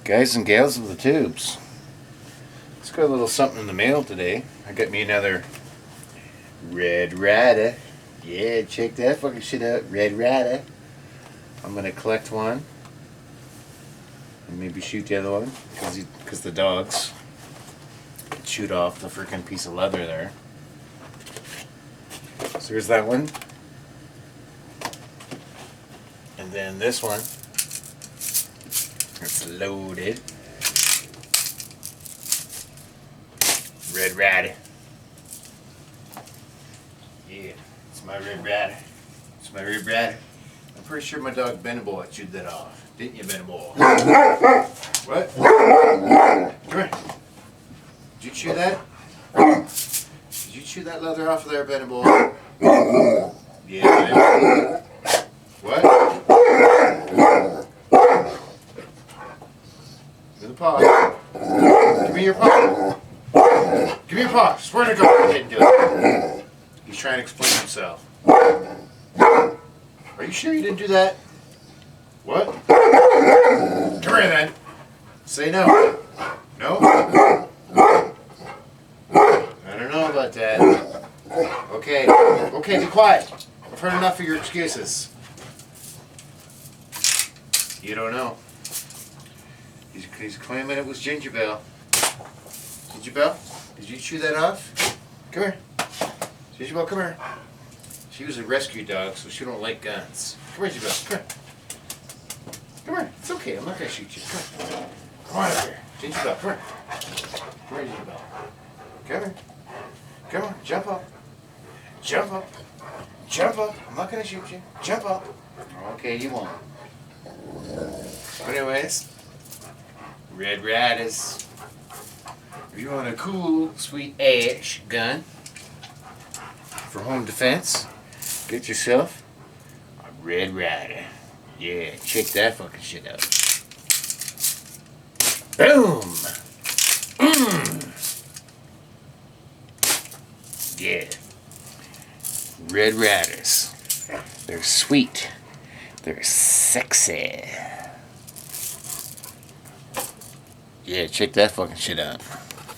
Guys and gals of the tubes, just got a little something in the mail today. I got me another Red Ryder. Yeah, check that fucking shit out. Red Ryder. I'm gonna collect one and maybe shoot the other one because the dogs could shoot off the freaking piece of leather there. So here's that one, and then this one. It's loaded. Red Ryder. Yeah, it's my Red Ryder. It's my Red Ryder. I'm pretty sure my dog Benable chewed that off. Didn't you, Benable? What? Come here. Did you chew that? Did you chew that leather off of there, Benable? Yeah, man. What? Give me the paw. Give me your paw. Give me your paw. Swear to God you didn't do it. He's trying to explain himself. Are you sure you didn't do that? What? Come here then. Say no. No? I don't know about that. Okay. Okay, be quiet. I've heard enough of your excuses. You don't know. He's claiming it was Ginger Belle. Ginger Belle, did you chew that off? Come here. Ginger Belle, come here. She was a rescue dog, so she don't like guns. Come here, Ginger Belle. Come here. Come here. It's okay. I'm not going to shoot you. Come here. Come on up here. Ginger Belle, come here. Come here, Ginger Belle. Come here. Come on. Jump up. Jump up. Jump up. I'm not going to shoot you. Jump up. Okay, you won't. Anyways, Red Riders. If you want a cool, sweet ash gun for home defense, get yourself a Red Ryder. Yeah, check that fucking shit out. Boom! Yeah. Red Riders. They're sweet. They're sexy. Yeah, check that fucking shit out.